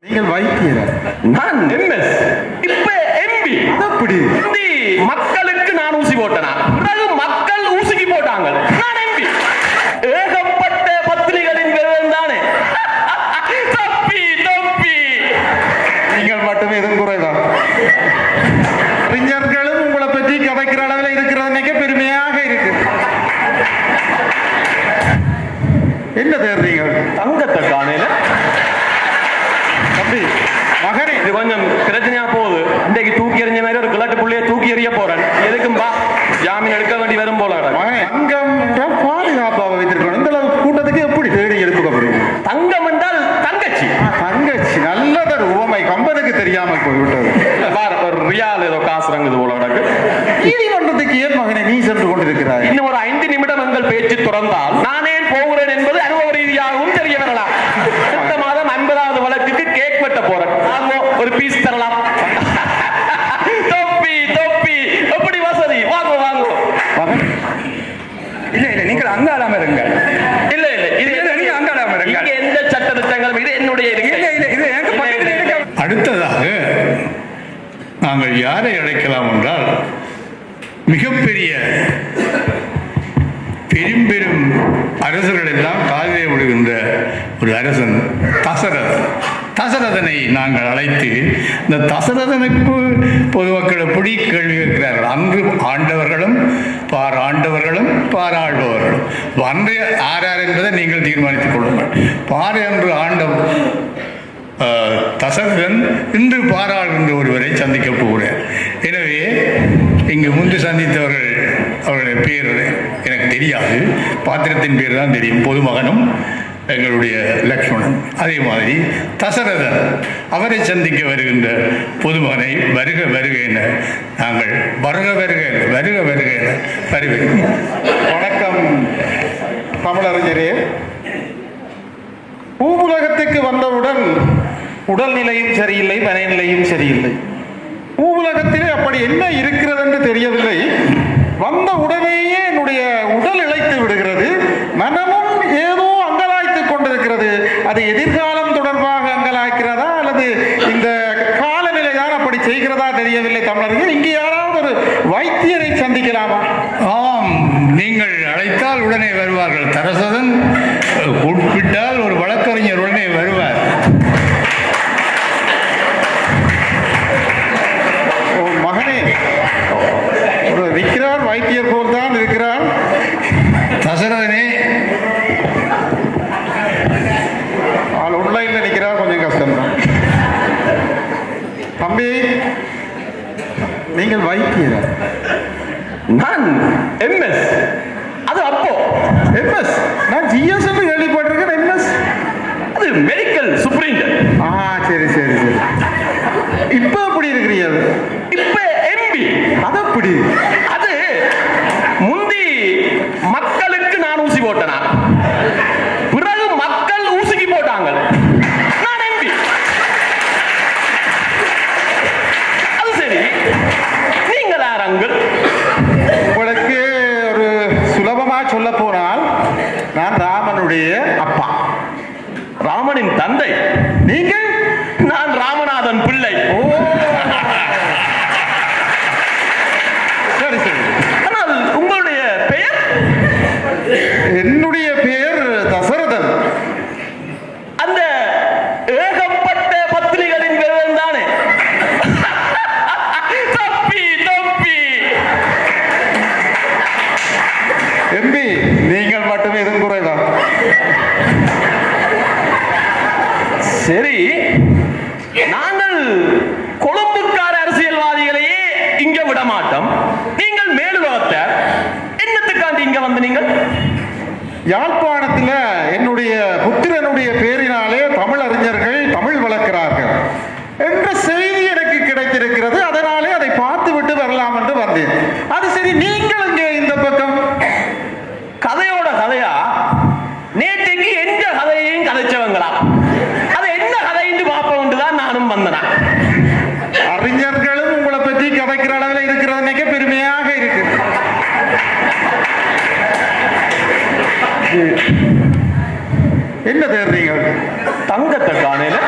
நீங்கள் வைத்தியரா? நான் எம்எஸ், இப்ப எம்பி. அப்படி மக்களுக்கு நான் ஊசி போட்டனா, பிறகு மக்கள் ஊசிக்கு போட்டாங்க. நான் எம்பி. ஏகப்பட்ட பத்திரிகளின் விவரம் தானே. தப்பி தப்பி. நீங்கள் மட்டும் எதுவும் குறைதான். அறிஞர்களும் உங்களை பற்றி கதைக்கிற அளவில் இருக்கிறது பெருமையாக இருக்கு. என்ன தேடுறீங்க? தங்கத்தை காணையில தம்பி மகனே, இது கொஞ்சம் பிரச்சனையா போகுது. இன்றைக்கு தூக்கி எறிஞ்ச மாதிரி ஒரு கிழட்டு புள்ளைய தூக்கி எறிய போறேன். எதுக்கும்பா ஜாமீன் எடுக்க வேண்டி வரும் போல. மகனே, தங்கம் பாதுகாப்பாக வைத்திருக்கணும். இந்த அளவு கூட்டத்துக்கு எப்படி தேடி எடுக்கப்படுறீங்க? தங்கம் என்றால் தங்கச்சி. தங்கச்சி நல்லதொரு உவமை கம்பனுக்கு தெரியாமல் போய்விட்டது. ஒரு ரியால் ஏதோ காசு ரங்குது போல எனக்கு. நீதிமன்றத்துக்கு ஏன் மகனை நீ சென்று கொண்டிருக்கிறாய்? இன்னும் ஒரு 5 நிமிடம் எங்கள் பேச்சு துறந்தால் நான் ஏன் போகிறேன் என்பது அனுபவ ரீதியாகவும் தெரிய வரலாம். அடுத்த மாதம் 50வது வழக்குக்கு கேக் வெட்ட போறேன். ஒரு பீஸ் தரலாம். தொப்பி தொப்பி எப்படி வசதி? வாங்க வாங்க. இல்ல இல்ல, நீங்கள் அங்காளாம இருங்க. இல்ல இல்ல, இது நீங்க அங்காளாம இருங்க. இங்க எந்த சட்ட திட்டங்களும் இது என்னுடைய இருக்கு. இல்ல இல்ல, இது எனக்கு பக்கத்துல இருக்க. அடுத்ததாக நாங்கள் யாரை அழைக்கலாம் என்றால், மிகப்பெரிய பெரும் பெரும் அரசர்கள் எல்லாம் காதிலே விடுகின்ற ஒரு அரசன் தசரதன். தசரதனை நாங்கள் அழைத்து, இந்த தசரதனுக்கு பொதுமக்கள் எப்படி கேள்வி கேட்கிறார்கள். அன்று ஆண்டவர்களும் பாராண்டவர்களும் பாராள்பவர்களும் அன்று யார் யார் என்பதை நீங்கள் தீர்மானித்துக் கொள்ளுங்கள். பாரு என்று ஆண்ட தசரதன் இன்று பாராளுகின்ற ஒருவரை சந்திக்க போகிறார். எனவே இங்கு முன்பு சந்தித்தவர்கள், அவருடைய பேர் எனக்கு தெரியாது, பாத்திரத்தின் பேர் தான் தெரியும். பொதுமகனும் எங்களுடைய லக்ஷ்மணன். அதே மாதிரி தசரதன், அவரை சந்திக்க வருகின்ற பொதுமகனை வருக வருக என நாங்கள் வருக வருக வருக வருக என வருகிறோம். வணக்கம் தமிழறிஞரே. பூவுலகத்துக்கு வந்தவுடன் உடல்நிலையும் சரியில்லை, மனநிலையும் சரியில்லை. பூவுலகத்திலே அப்படி என்ன இருக்கிறது என்று தெரியவில்லை. வந்த உடனேயே என்னுடைய உடல் இழைத்து விடுகிறது, மனமும் ஏதோ அங்கலாய்த்துக் கொண்டிருக்கிறது. அது எதிர்காலம் தொடர்பாக அங்கலாய்க்கிறதா அல்லது இந்த காலநிலை தான் அப்படி செய்கிறதா தெரியவில்லை. தமிழர்கள் இங்கே யாராவது ஒரு வைத்தியரை சந்திக்கலாமா? ஆம், நீங்கள் அழைத்தால் உடனே வருவார்கள். தரசதன் கூப்பிட்டால் ஒரு வழக்கறிஞர் உடனே வருவார். மகனே, இருக்கிறார், வைத்தியர் போல் தான் இருக்கிறார். தசரதனே, ஆள் ஒன்லைன்ல நிற்கிறார், கொஞ்சம் கஷ்டம்தான். தம்பி, நீங்கள் வைத்தியரா? நான் எம்எஸ். அது அப்போ எம்எஸ். நான் ஜிஎஸ் என்று கேள்விப்பட்டிருக்கேன். எம்எஸ் அது மெடிக்கல் சூப்பரிண்டென்டென்ட். சரி சரி சரி. இப்ப எப்படி இருக்கிறீர்கள்? இப்ப எம்பி. அது எப்படி? அது முந்தி மக்களுக்கு நான் ஊசி போட்டனா, பிறகு மக்கள் ஊசிக்கு போட்டாங்க. நான் எம்பி. அது சரி, நீங்கள் யார் அங்கிள்? உங்களுக்கு ஒரு சுலபமா சொல்ல போனால், நான் ராமனுடைய அப்பா. ராமனின் தந்தை நீங்கள்? நான் ராமநாதன் பிள்ளை. சரி சரி. ஆனால் உங்களுடைய பெயர்? என்னுடைய பெயர் தசரதன். அந்த ஏகப்பட்ட பத்திரிகளின் விவரம் தானே. தப்பி தப்பி. எம்பி, நீங்கள் மட்டும் எதுவும் குறைதான். சரி, நாங்கள் கொழும்புக்கார அரசியல்வாதிகளையே இங்க விட மாட்டோம். நீங்கள் மேலுலகத்தை என்னத்துக்காண்டி இங்க வந்து நீங்கள்? யாழ்ப்பாணத்தில் என்னுடைய புத்திரனுடைய பேரினாலே தமிழ் அறிஞர்கள் தமிழ் வளர்க்கிறார்கள் என்ற செய்தி எனக்கு கிடைத்திருக்கிறது. அதனாலே அதை பார்த்து விட்டு வரலாம் என்று வந்தேன். அது சரி, நீங்கள் இங்கே இந்த பக்கம் கதையோட கதையா? நேற்றைக்கு எந்த கதையையும் கதைச்சவங்களா? அது என்ன கதைன்னு பார்ப்போம் தான் நானும் வந்தேன். அறிஞர்களும் உங்களை பற்றி கதைக்கிற அளவில் இருக்கிறது பெருமையாக இருக்கு. என்ன தேடுறீங்க? தங்கத்தை காணையில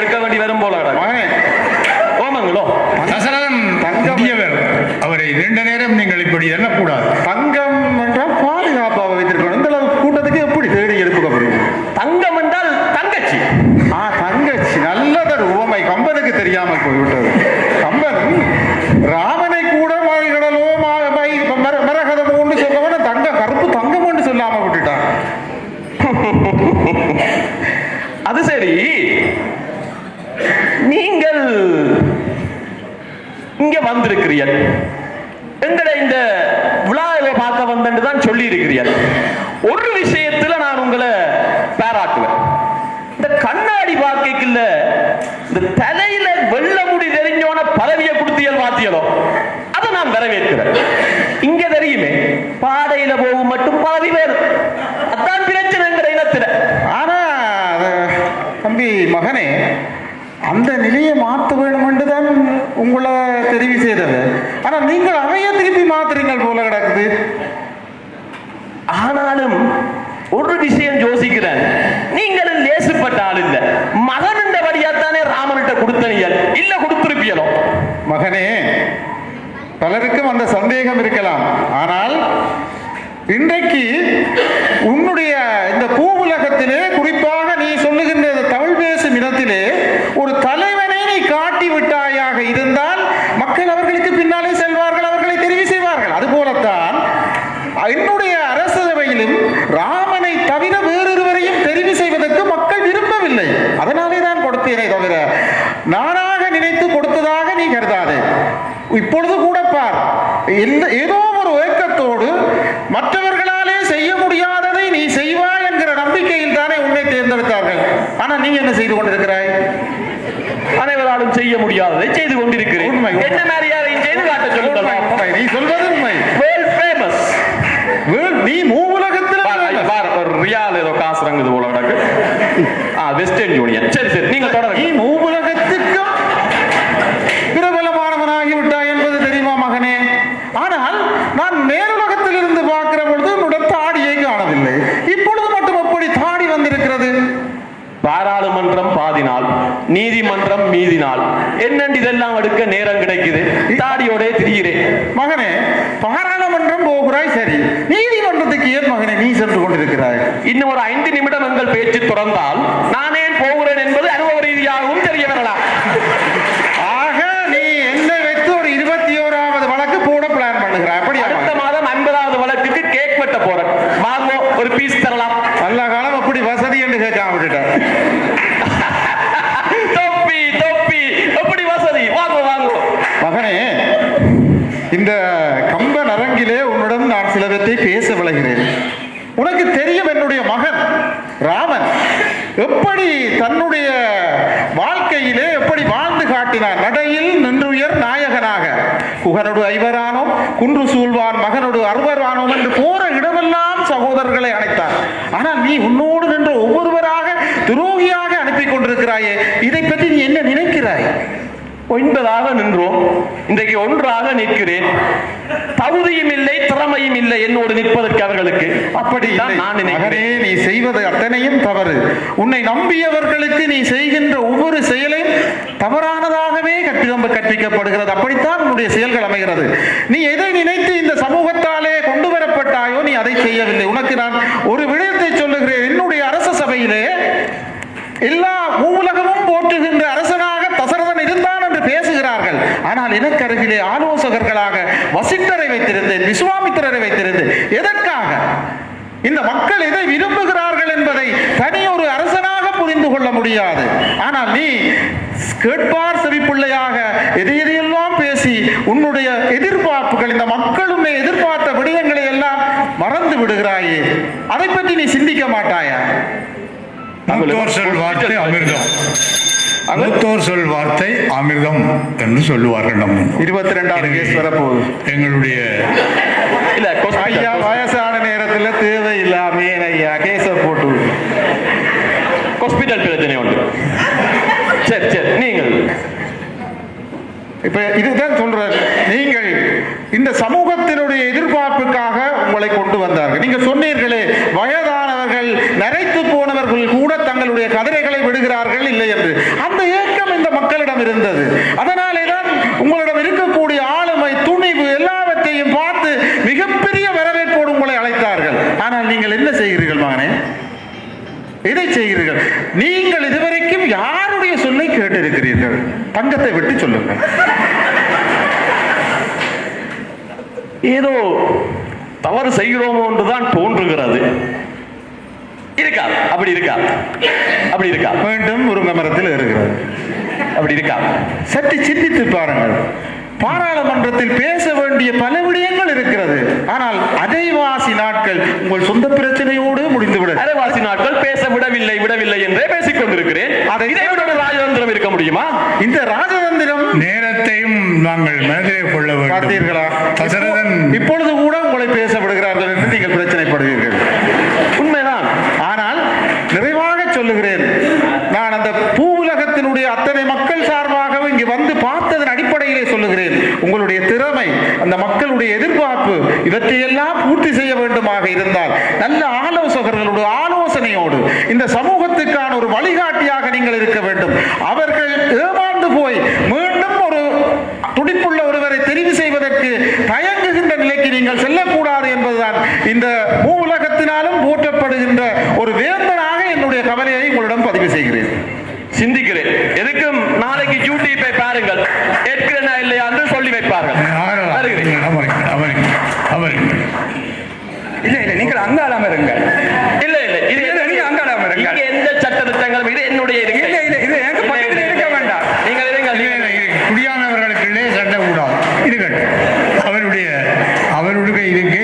எடுக்க வேண்டி வரும் போல மகனே, ஓமங்களோ தசரதன் புதியவர். அவரை நீண்ட நேரம் நீங்கள் இப்படி எண்ணக்கூடாது. தங்கம் என்றால் பாதுகாப்பாக வைத்திருக்கணும். இந்த அளவு கூட்டத்துக்கு எப்படி தேடி எடுக்கப்படுறது? தங்கம் என்றால் தங்கச்சி. தங்கச்சி, நல்லதொரு உவமை. கம்பனுக்கு தெரியாமல் போய்விட்டது. கம்பன் ராமனை கூட மாய்கடலோ மரகதமோன்னு சொல்லவன தங்கம், கருப்பு தங்கம் என்று சொல்லாம விட்டுட்டான். அது சரி, நீங்கள் இங்க வந்திருக்கிறீர்கள், எங்களை இந்த விழாவை பார்க்க வந்தேன்னு தான் சொல்லி இருக்கிறீர்கள். ஒரு விஷயத்துல நான் உங்களை பாராட்டுவேன். இந்த கண்ணாடி பாக்கைக்குள்ள இந்த தலையில வெள்ள முடி தெரிஞ்சோன பதவியை கொடுத்தியல் வாத்தியலோ, அதை நான் வரவேற்கிறேன். இங்க தெரியுமே, பாடையில போகும் மட்டும் பதவி வேறு. அதான் பிரச்சனைங்கிற இனத்துல. ஆனா தம்பி மகனே, அந்த நிலையை மாற்ற வேண்டும் என்றுதான் உங்களை தெரிவு செய்தது. ஆனா நீங்கள் அவைய திருப்பி மாத்துறீங்கள் போல கிடக்குது. ஆனாலும் ஒரு விஷயம் யோசிக்கிறேன், நீங்கள் லேசுப்பட்ட ஆள் இல்ல. மகன் என்ற வழியாத்தானே ராமன்கிட்ட கொடுத்தனீர்கள், இல்ல கொடுத்திருப்பியலோ? மகனே, பலருக்கும் அந்த சந்தேகம் இருக்கலாம். ஆனால் இன்றைக்கு உன்னுடைய இந்த பூவுலகத்திலே, குறிப்பாக நீ சொல்லுகின்ற தமிழ் பேசும் இனத்திலே ஒரு தலைவனை நீ காட்டி விட்டாயாக இருந்தால் மக்கள் அவர்களுக்கு பின்னாலே செல்வார்கள், அவர்களை தெரிவு செய்வார்கள். அதுபோலத்தான் என்னுடைய அரசவையிலும் ராமனை தவிர வேறொருவரையும் தெரிவு செய்வதற்கு மக்கள் விரும்பவில்லை. அதனாலே தான் கொடுத்தேனே தவிர நானாக நினைத்து கொடுத்ததாக நீ கருதாதே. இப்பொழுது கூட பார், ஏதோ ஒரு ஏக்கத்தோடு மற்றவர்களாலே செய்ய முடியாததை நீ செய்வாய் என்கிற நம்பிக்கையில் தானே உன்னை தேர்ந்தெடுத்தார்கள். ஆனா நீ என்ன செய்து கொண்டிருக்கிறாய்? அனைவராலும் செய்ய முடியாததை செய்து கொண்டிருக்கிறேன். உண்மை. என்ன மாதிரியாரையும் செய்து காட்ட சொல்லுங்கள். நீ சொல்வது உண்மை. World famous. நீ மூவுலகத்தில் ரியால் ஏதோ காசு ரங்குது போல கிடக்கு. Western union. சரி சரி, நீங்க தொடர்ந்து. நீ மூவுலகத்துக்கும் பிரபலமானவனாகி விட்டாய் என்பது தெரியுமா மகனே? ஆனால் நான் மேலுலகத்தில் இருந்து பார்க்கிற பொழுது உன்னுடைய தாடியை காணவில்லை. இப்பொழுது மட்டும் எப்படி தாடி வந்திருக்கிறது? பாராளுமன்றம் பாதி நாள், நீதிமன்றம் மீதி நாள், என்னண்டு இதெல்லாம் எடுக்க நேரம் கிடைக்குது. தாடியோட திரிகிறேன். மகனே, பாராளுமன்றம் போகிறாய் சரி, நீதிமன்றத்துக்கு ஏன் மகனே நீ சென்று கொண்டிருக்கிறாய்? இன்னும் ஒரு 5 நிமிடம் எங்கள் பேச்சு தொடர்ந்தால் நான் ஏன் போகிறேன் என்பது அனுபவ ரீதியாகவும் தெரிய வரலாம். ஆக நீ என்னை வைத்து ஒரு 21வது வழக்கு போட பிளான் பண்ணுகிறாய். அப்படி அடுத்த மாதம் 50வது வழக்குக்கு கேக் வெட்ட போறேன். வாங்க, ஒரு பீஸ் தரலாம். நல்ல காலம் அப்படி வசதி என்று கேட்காம விட்டுட்டேன். தொப்பி தொப்பி எப்படி வசதி? வாங்க வாங்க. மகனே, இந்த கம்பன் அரங்கிலே உன்னிடம் நான் சிலவற்றை பேச விளைகிறேன். உனக்கு தெரியும், என்னுடைய மகன் ராமன் எப்படி தன்னுடைய வாழ்க்கையிலே எப்படி வாழ்ந்து காட்டினான். நடையில் நின்றுயர் நாயகனாக, குகனோடு ஐவரானோம், குன்று சூழ்வான் மகனோடு அறுவரானோம் என்று போற இடமெல்லாம் சகோதரர்களை அழைத்தார். ஆனால் நீ உன்னோடு நின்ற ஒவ்வொருவராக துரோகியாக அனுப்பி கொண்டிருக்கிறாயே, இதை பற்றி நீ என்ன நினைக்கிறாய்? 9 நின்றோம், இன்றைக்கு 1 நிற்கிறேன். தகுதியும் இல்லை, திறமையும் இல்லை என்னோடு நிற்பதற்கு அவர்களுக்கு. அப்படி நான் நினைக்கிறேன். நீ செய்வது அத்தனையும் தவறு. உன்னை நம்பியவர்களுக்கு நீ செய்கின்ற ஒவ்வொரு செயலையும் தவறானதாகவே கற்பிக்கப்படுகிறது. அப்படித்தான் உன்னுடைய செயல்கள் அமைகிறது. நீ எதை நினைத்து இந்த சமூகத்தாலே கொண்டு வரப்பட்டாயோ நீ அதை செய்யவில்லை. உனக்கு நான் ஒரு விடயத்தை சொல்லுகிறேன். என்னுடைய அரச சபையிலே எல்லா உலகமும் போற்றுகின்ற அரசனாக தசரதன் இருந்தான் என்று பேசுகிறார்கள். ஆனால் எனக்கு அருகிலே ஆலோசகர்களாக வசிட்டரை வைத்திருந்தேன், விஸ்வாமித்திரரை வைத்திருந்தேன். எதற்காக? இந்த மக்கள் எதை விரும்புகிறார்கள் என்பதை தனி ஒரு அரசனாக புரிந்து கொள்ள முடியாது. ஆனால் நீ கேட்பார் செவிப்பிள்ளையாக எதையெல்லாம் பேசி உன்னுடைய எதிர்பார்ப்புகள், இந்த மக்கள் உன்னை எதிர்பார்த்த விடயங்களை எல்லாம் மறந்து விடுகிறாயே. அதை பற்றி நீ சிந்திக்க மாட்டாயா? மூத்தோர் சொல் வார்த்தை அமிர்தம், மூத்தோர் சொல் வார்த்தை அமிர்தம் என்று சொல்லுவார்கள். நம்ம 22வது கேஸ் வரப்போகுது. எங்களுடைய ஐயா வயசான நேரத்தில் தேவையில்லாமே ஐயா கேஸ போட்டு ஹாஸ்பிட்டல் பிரச்சனை உண்டு. சரி சரி, நீங்கள் இப்ப இதுதான் சொல்றேன். நீங்கள் இந்த சமூகத்தினுடைய எதிர்பார்ப்புக்காக உங்களை கொண்டு வந்தார்கள். நீங்க சொன்னீர்களே, வயதானவர்கள் போனவர்கள், நரைத்து போனவர்கள் கூட தங்களுடைய கதிரைகளை விடுகிறார்கள் இல்லை என்று அந்த ஏக்கம் இந்த மக்களிடம் இருந்தது. அதனாலே தான் உங்களிடம் இருக்கக்கூடிய ஆளுமை, துணிவு எல்லாவற்றையும் பார்த்து மிகப்பெரிய வரவேற்போடு உங்களை அழைத்தார்கள். ஆனால் நீங்கள் என்ன செய்கிறீர்கள் மகனே? இதை செய்கிறீர்கள். நீங்கள் இதுவரைக்கும் யாருடைய சொல்லை கேட்டிருக்கிறீர்கள்? தங்கத்தை விட்டு சொல்லுங்கள். ஏதோ தவறு செய்கிறோமோ என்றுதான் தோன்றுகிறது. இருக்கா? அப்படி இருக்கா? அப்படி இருக்கா? மீண்டும் முருங்கை மரத்தில் ஏறுகிறது. அப்படி இருக்கா? சற்று சிந்தித்து பாருங்கள். பாராளுமன்றத்தில் பேச வேண்டிய பல விடயங்கள் இருக்கிறது. ஆனால் அரைவாசி நாட்கள் உங்கள் சொந்த பிரச்சனையோடு முடிந்துவிட. அரைவாசி நாட்கள் பேச விடவில்லை என்றே பேசிக் கொண்டிருக்கிறேன். இதை விட ஒரு ராஜதந்திரம் இருக்க முடியுமா? இந்த ராஜதந்திரம் நேரத்தையும் நாங்கள் மனதிலே கொள்ள வேண்டும். பார்த்தீர்களா? தசரதன் இப்பொழுது கூட உங்களை பேச விடுகிறார்கள் என்று நீங்கள் பிரச்சனைப்படுவீர்கள். உண்மைதான். ஆனால் நிறைவாக சொல்லுகிறேன், நான் அந்த பூவுலகத்தினுடைய அத்தனை மக்கள் சார்பாக இங்கு வந்து பார்த்ததன் அடிப்படையிலே சொல்லுகிறேன். உங்களுடைய திறமை, அந்த மக்களுடைய எதிர்பார்ப்பு, இவற்றையெல்லாம் பூர்த்தி செய்ய வேண்டுமாக இருந்தால் நல்ல ஆலோசகர்களுடைய ஆலோசனையோடு இந்த சமூகத்துக்கான ஒரு வழிகாட்டியாக நீங்கள் இருக்க வேண்டும். அவர்கள் ஏமாந்து போய் மீண்டும் ஒரு துடிப்புள்ள ஒருவரை தெரிவு செய்வதற்கு தயங்குகின்ற நிலைக்கு நீங்கள் செல்லக்கூடாது என்பதுதான் இந்த பூவுலகத்தினாலும் போற்றப்படுகின்ற ஒரு வேந்தனாக என்னுடைய கவலையை உங்களிடம் பதிவு செய்கிறேன். சிந்திக்கிறேன். எதுக்கும் நாளைக்கு யூடியூப்பை பாருங்கள், ஏற்கிறனா இல்லையா என்று சொல்லி வைப்பார்கள். இல்லை நீங்கள் அங்காளாம இருங்க. இல்லை இது நீங்க அங்காளாம இருங்க. எந்த சட்ட திட்டங்களும் இது என்னுடைய இல்லை இது எங்க பக்கத்தில் இருக்க வேண்டாம். நீங்கள் குடியானவர்களுக்குள்ளே சண்டை கூடாது. இருக்கட்டும். அவருடைய இதுக்கு